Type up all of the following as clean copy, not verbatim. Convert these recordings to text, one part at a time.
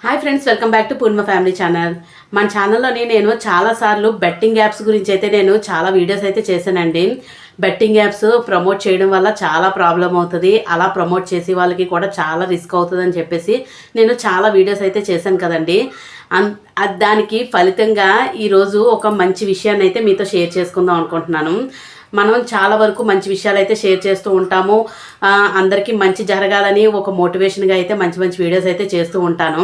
Hi friends, welcome back to Purnima family channel. మన ఛానల్లోని నేను చాలాసార్లు బెట్టింగ్ యాప్స్ గురించి అయితే నేను చాలా వీడియోస్ అయితే చేశానండి. బెట్టింగ్ యాప్స్ ప్రమోట్ చేయడం వల్ల చాలా ప్రాబ్లం అవుతుంది, అలా ప్రమోట్ చేసే వాళ్ళకి కూడా చాలా రిస్క్ అవుతుంది అని చెప్పేసి నేను చాలా వీడియోస్ అయితే చేశాను కదండి. దానికి ఫలితంగా ఈరోజు ఒక మంచి విషయాన్ని అయితే మీతో షేర్ చేసుకుందాం అనుకుంటున్నాను. మనం చాలా వరకు మంచి విషయాలు అయితే షేర్ చేస్తూ ఉంటాము. అందరికీ మంచి జరగాలని ఒక మోటివేషన్గా అయితే మంచి మంచి వీడియోస్ అయితే చేస్తూ ఉంటాను.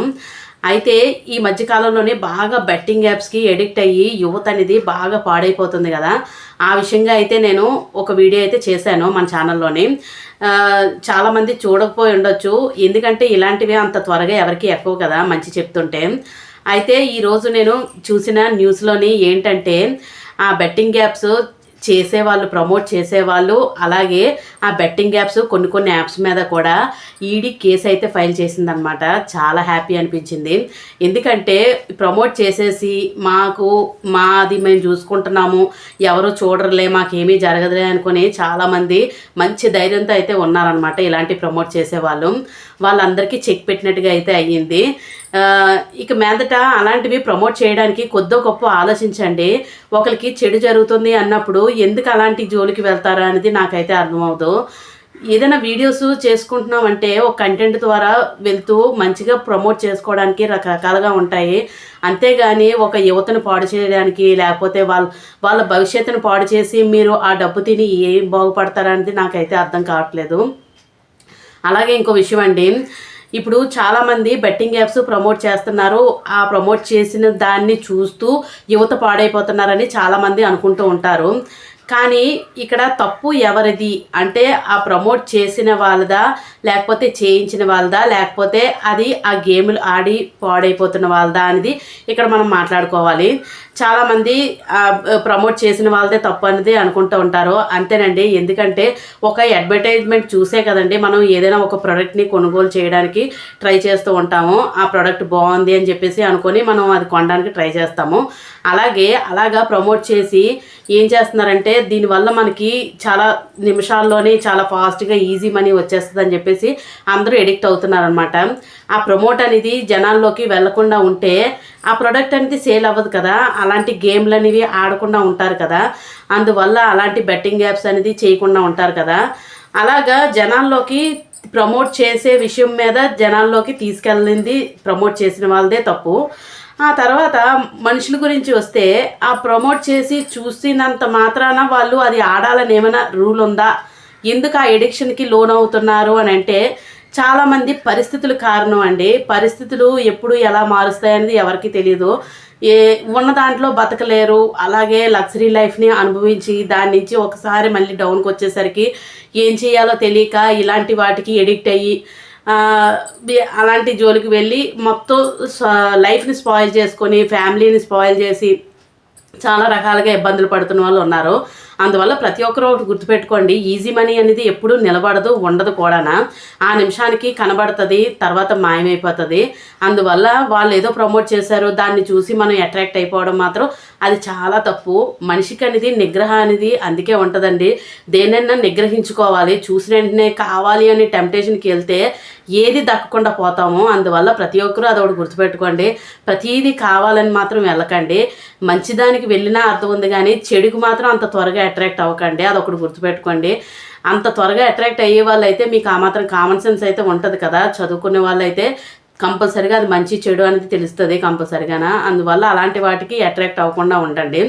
అయితే ఈ మధ్యకాలంలోనే బాగా బెట్టింగ్ యాప్స్కి ఎడిక్ట్ అయ్యి యువత అనేది బాగా పాడైపోతుంది కదా. ఆ విషయంగా అయితే నేను ఒక వీడియో అయితే చేశాను మన ఛానల్లోని. చాలామంది చూడకపోయి ఉండొచ్చు, ఎందుకంటే ఇలాంటివి అంత త్వరగా ఎవరికి ఎక్కువ కదా మంచి చెప్తుంటే. అయితే ఈరోజు నేను చూసిన న్యూస్లోని ఏంటంటే ఆ బెట్టింగ్ యాప్స్ చేసేవాళ్ళు, ప్రమోట్ చేసేవాళ్ళు, అలాగే ఆ బెట్టింగ్ యాప్స్ కొన్ని యాప్స్ మీద కూడా ఈడీ కేసు అయితే ఫైల్ చేసిందనమాట. చాలా హ్యాపీ అనిపించింది. ఎందుకంటే ప్రమోట్ చేసేసి మాది మేము చూసుకుంటున్నాము, ఎవరు చూడరులే, మాకేమీ జరగదులే అనుకుని చాలామంది మంచి ధైర్యంతో అయితే ఉన్నారనమాట. ఇలాంటి ప్రమోట్ చేసేవాళ్ళు వాళ్ళందరికీ చెక్ పెట్టినట్టుగా అయితే అయ్యింది. ఇక మీదట అలాంటివి ప్రమోట్ చేయడానికి కొద్దో గొప్ప ఆలోచించండి. ఒకరికి చెడు జరుగుతుంది అన్నప్పుడు ఎందుకు అలాంటి జోలికి వెళ్తారా అనేది నాకైతే అర్థమవుతుంది. ఏదైనా వీడియోస్ చేసుకుంటున్నామంటే ఒక కంటెంట్ ద్వారా వెళ్తూ మంచిగా ప్రమోట్ చేసుకోవడానికి రకరకాలుగా ఉంటాయి. అంతేగాని ఒక యువతను పాడు చేయడానికి, లేకపోతే వాళ్ళ భవిష్యత్తును పాడు చేసి మీరు ఆ డబ్బు తిని ఏం బాగుపడతారనేది నాకైతే అర్థం కావట్లేదు. అలాగే ఇంకో విషయం అండి, ఇప్పుడు చాలామంది బెట్టింగ్ యాప్స్ ప్రమోట్ చేస్తున్నారు. ఆ ప్రమోట్ చేసిన దాన్ని చూస్తూ యువత పాడైపోతున్నారని చాలామంది అనుకుంటూ ఉంటారు. కానీ ఇక్కడ తప్పు ఎవరిది అంటే ఆ ప్రమోట్ చేసిన వాళ్ళదా, లేకపోతే చేయించిన వాళ్ళదా, లేకపోతే అది ఆ గేములు ఆడి పాడైపోతున్న వాళ్ళదా అనేది ఇక్కడ మనం మాట్లాడుకోవాలి. చాలామంది ప్రమోట్ చేసిన వాళ్ళదే తప్పు అనేది అనుకుంటూ ఉంటారు. అంతేనండి, ఎందుకంటే ఒక అడ్వర్టైజ్మెంట్ చూసే కదండి మనం ఏదైనా ఒక ప్రోడక్ట్ని కొనుగోలు చేయడానికి ట్రై చేస్తూ ఉంటాము. ఆ ప్రోడక్ట్ బాగుంది అని చెప్పేసి అనుకొని మనం అది కొనడానికి ట్రై చేస్తాము. అలాగా ప్రమోట్ చేసి ఏం చేస్తున్నారంటే దీనివల్ల మనకి చాలా నిమిషాల్లోనే చాలా ఫాస్ట్గా ఈజీ మనీ వచ్చేస్తుంది అని చెప్పేసి అందరూ ఎడిక్ట్ అవుతున్నారనమాట. ఆ ప్రమోట్ అనేది జనాల్లోకి వెళ్లకుండా ఉంటే ఆ ప్రోడక్ట్ అనేది సేల్ అవ్వదు కదా. అలాంటి గేమ్లు అనేవి ఆడకుండా ఉంటారు కదా. అందువల్ల అలాంటి బెట్టింగ్ యాప్స్ అనేది చేయకుండా ఉంటారు కదా. అలాగా జనాల్లోకి ప్రమోట్ చేసే విషయం మీద జనాల్లోకి తీసుకెళ్ళింది ప్రమోట్ చేసిన వాళ్ళదే తప్పు. ఆ తర్వాత మనుషుల గురించి వస్తే ఆ ప్రమోట్ చేసి చూసినంత మాత్రాన వాళ్ళు అది ఆడాలని ఏమైనా రూల్ ఉందా? ఎందుకు ఆ ఎడిక్షన్కి లోన్ అవుతున్నారు అని అంటే చాలామంది పరిస్థితులు కారణం అండి. పరిస్థితులు ఎప్పుడు ఎలా మారుస్తాయనేది ఎవరికి తెలియదు. ఉన్న దాంట్లో బతకలేరు. అలాగే లగ్జరీ లైఫ్ని అనుభవించి దాని నుంచి ఒకసారి మళ్ళీ డౌన్కి వచ్చేసరికి ఏం చేయాలో తెలియక ఇలాంటి వాటికి ఎడిక్ట్ అయ్యి అలాంటి జోలికి వెళ్ళి మొత్తం లైఫ్ని స్పాయిల్ చేసుకొని ఫ్యామిలీని స్పాయిల్ చేసి చాలా రకాలుగా ఇబ్బందులు పడుతున్న వాళ్ళు ఉన్నారు. అందువల్ల ప్రతి ఒక్కరూ ఒకటి గుర్తుపెట్టుకోండి, ఈజీ మనీ అనేది ఎప్పుడూ నిలబడదు, ఉండదు కూడా. ఆ నిమిషానికి కనబడుతుంది, తర్వాత మాయమైపోతుంది. అందువల్ల వాళ్ళు ఏదో ప్రమోట్ చేశారు, దాన్ని చూసి మనం అట్రాక్ట్ అయిపోవడం మాత్రం అది చాలా తప్పు. మనిషికి అనేది నిగ్రహం అనేది అందుకే ఉంటుందండి. దేనైనా నిగ్రహించుకోవాలి. చూసిన వెంటనే కావాలి అని టెంప్టేషన్కి వెళ్తే ఏది దక్కకుండా పోతాము. అందువల్ల ప్రతి ఒక్కరూ అదొకటి గుర్తుపెట్టుకోండి. ప్రతీది కావాలని మాత్రం వెళ్ళకండి. మంచిదానికి వెళ్ళినా అర్థం ఉంది, కానీ చెడుకు మాత్రం అంత త్వరగా అట్రాక్ట్ అవ్వకండి. అదొకటి గుర్తుపెట్టుకోండి. అంత త్వరగా అట్రాక్ట్ అయ్యే వాళ్ళు అయితే మీకు ఆ మాత్రం కామన్ సెన్స్ అయితే ఉంటుంది కదా. చదువుకునే వాళ్ళు అయితే కంపల్సరీగా అది మంచి చెడు అనేది తెలుస్తుంది కంపల్సరీగానా. అందువల్ల అలాంటి వాటికి అట్రాక్ట్ అవ్వకుండా ఉండండి.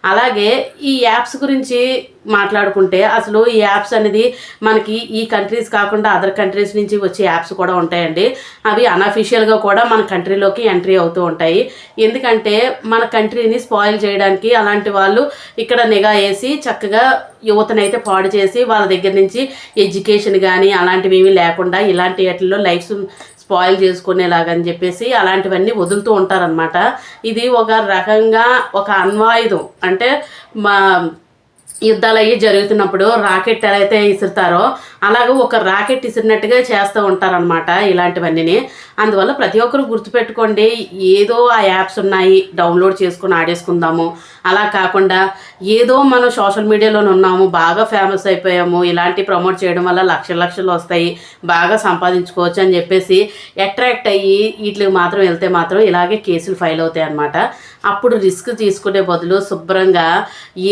అలాగే ఈ యాప్స్ గురించి మాట్లాడుకుంటే అసలు ఈ యాప్స్ అనేది మనకి ఈ కంట్రీస్ కాకుండా అదర్ కంట్రీస్ నుంచి వచ్చే యాప్స్ కూడా ఉంటాయండి. అవి అన్అఫీషియల్గా కూడా మన కంట్రీలోకి ఎంట్రీ అవుతూ ఉంటాయి. ఎందుకంటే మన కంట్రీని స్పాయిల్ చేయడానికి అలాంటి వాళ్ళు ఇక్కడ నిఘా వేసి చక్కగా యువతనైతే పాడు చేసి వాళ్ళ దగ్గర నుంచి ఎడ్యుకేషన్ కానీ అలాంటివి ఏమీ లేకుండా ఇలాంటి వాటిల్లో లైఫ్స్ స్పాయిల్ చేసుకునేలాగని చెప్పేసి అలాంటివన్నీ వదులుతూ ఉంటారనమాట. ఇది ఒక రకంగా ఒక అణ్వాయుధం, అంటే యుద్ధాలు అవి జరుగుతున్నప్పుడు రాకెట్ ఎలా అయితే విసురుతారో అలాగే ఒక రాకెట్ విసిరినట్టుగా చేస్తూ ఉంటారనమాట ఇలాంటివన్నీ. అందువల్ల ప్రతి ఒక్కరు గుర్తుపెట్టుకోండి, ఏదో ఆ యాప్స్ ఉన్నాయి డౌన్లోడ్ చేసుకుని ఆడేసుకుందాము, అలా కాకుండా ఏదో మనం సోషల్ మీడియాలోనే ఉన్నాము, బాగా ఫేమస్ అయిపోయాము, ఇలాంటి ప్రమోట్ చేయడం వల్ల లక్షలు లక్షలు వస్తాయి, బాగా సంపాదించుకోవచ్చు అని చెప్పేసి అట్రాక్ట్ అయ్యి వీటికి మాత్రం వెళ్తే మాత్రం ఇలాగే కేసులు ఫైల్ అవుతాయి అన్నమాట. అప్పుడు రిస్క్ తీసుకునే బదులు శుభ్రంగా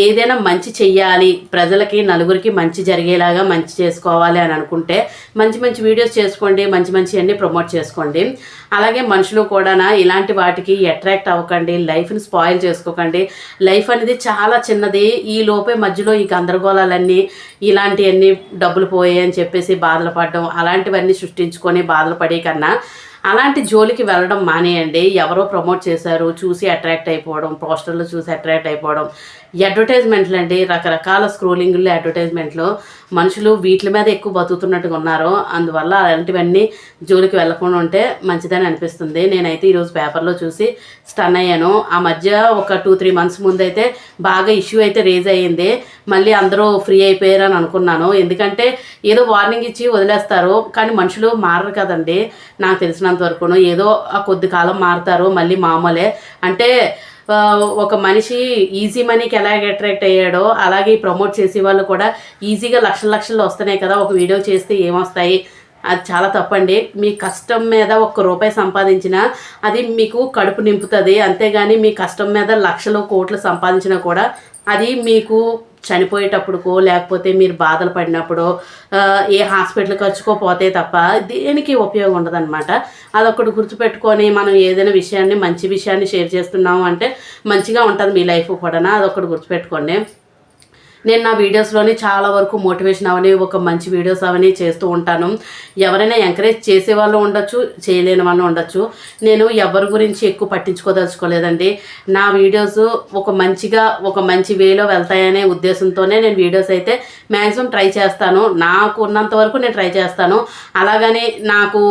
ఏదైనా మంచి చెయ్యాలి, ప్రజలకి నలుగురికి మంచి జరిగేలాగా మంచి చేసుకోవాలి అని అనుకుంటే మంచి మంచి వీడియోస్ చేసుకోండి, మంచి మంచి అన్నీ ప్రమోట్ చేసుకోండి. అలాగే మనుషులు కూడా ఇలాంటి వాటికి అట్రాక్ట్ అవ్వకండి, లైఫ్ని స్పాయిల్ చేసుకోకండి. లైఫ్ అనేది చాలా చిన్నది, ఈ లోపే మధ్యలో ఈ గందరగోళాలన్నీ ఇలాంటివన్నీ డబ్బులు పోయాయి అని చెప్పేసి బాధలు పడడం, అలాంటివన్నీ సృష్టించుకొని బాధలు పడే కన్నా అలాంటి జోలికి వెళ్ళడం మానేయండి. ఎవరో ప్రమోట్ చేశారు చూసి అట్రాక్ట్ అయిపోవడం, పోస్టర్లు చూసి అట్రాక్ట్ అయిపోవడం, అడ్వర్టైజ్మెంట్లు అండి, రకరకాల స్క్రోలింగ్లు అడ్వర్టైజ్మెంట్లు, మనుషులు వీటి మీద ఎక్కువ బతుకుతున్నట్టుగా ఉన్నారు. అందువల్ల అలాంటివన్నీ జోలికి వెళ్ళకుండా ఉంటే మంచిదని అనిపిస్తుంది. నేనైతే ఈరోజు పేపర్లో చూసి స్టన్ అయ్యాను. ఆ మధ్య ఒక 2-3 మంత్స్ ముందు అయితే బాగా ఇష్యూ అయితే రేజ్ అయ్యింది, మళ్ళీ అందరూ ఫ్రీ అయిపోయారు అని అనుకున్నాను. ఎందుకంటే ఏదో వార్నింగ్ ఇచ్చి వదిలేస్తారు, కానీ మనుషులు మారరు కదండి. నాకు తెలిసినంత వరకును ఏదో ఆ కొద్ది కాలం మారుతారు, మళ్ళీ మామూలే. అంటే ఒక మనిషి ఈజీ మనీకి ఎలాగ అట్రాక్ట్ అయ్యాడో అలాగే ప్రమోట్ చేసే వాళ్ళు కూడా ఈజీగా లక్షల లక్షలు వస్తున్నాయి కదా, ఒక వీడియో చేస్తే ఏమొస్తాయి, అది చాలా తప్పండి. మీ కష్టం మీద ₹1 సంపాదించినా అది మీకు కడుపు నింపుతుంది, అంతేగాని మీ కష్టం మీద లక్షలు కోట్లు సంపాదించినా కూడా అది మీకు చనిపోయేటప్పుడుకో లేకపోతే మీరు బాధలు పడినప్పుడు ఏ హాస్పిటల్ ఖర్చుకో పోతే తప్ప దేనికి ఉపయోగం ఉండదన్నమాట. అదొకటి గుర్తుపెట్టుకొని మనం ఏదైనా విషయాన్ని మంచి విషయాన్ని షేర్ చేస్తున్నాము అంటే మంచిగా ఉంటుంది మీ లైఫ్ కూడా, అదొకటి గుర్తుపెట్టుకోండి. నేను నా వీడియోస్లోని చాలా వరకు మోటివేషన్ అవని ఒక మంచి వీడియోస్ అవని చేస్తూ ఉంటాను. ఎవరైనా ఎంకరేజ్ చేసే వాళ్ళు ఉండొచ్చు, చేయలేని వాళ్ళు ఉండొచ్చు. నేను ఎవరి గురించి ఎక్కువ పట్టించుకోదలుచుకోలేదండి. నా వీడియోస్ ఒక మంచి వేలో వెళ్తాయనే ఉద్దేశంతోనే నేను వీడియోస్ అయితే మ్యాక్సిమం ట్రై చేస్తాను. నాకు ఉన్నంత వరకు నేను ట్రై చేస్తాను. అలాగని నాకు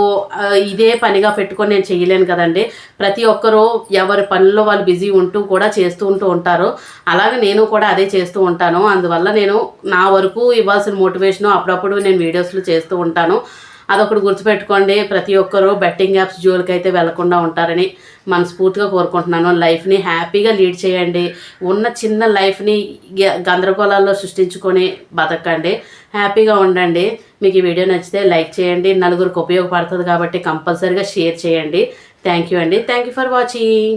ఇదే పనిగా పెట్టుకొని నేను చేయలేను కదండి. ప్రతి ఒక్కరూ ఎవరి పనుల్లో వాళ్ళు బిజీ ఉంటూ కూడా చేస్తూ ఉంటారు. అలాగే నేను కూడా అదే చేస్తూ ఉంటాను. అందువల్ల నేను నా వరకు ఇవ్వాల్సిన మోటివేషను అప్పుడప్పుడు నేను వీడియోస్లో చేస్తూ ఉంటాను. అదొకటి గుర్తుపెట్టుకోండి. ప్రతి ఒక్కరూ బెట్టింగ్ యాప్స్ జోలికి అయితే వెళ్లకుండా ఉంటారని మనస్ఫూర్తిగా కోరుకుంటున్నాను. లైఫ్ని హ్యాపీగా లీడ్ చేయండి. ఉన్న చిన్న లైఫ్ని గందరగోళాల్లో సృష్టించుకొని బతకండి, హ్యాపీగా ఉండండి. మీకు ఈ వీడియో నచ్చితే లైక్ చేయండి, నలుగురికి ఉపయోగపడుతుంది కాబట్టి కంపల్సరీగా షేర్ చేయండి. థ్యాంక్ యూ అండి. Thank you for watching.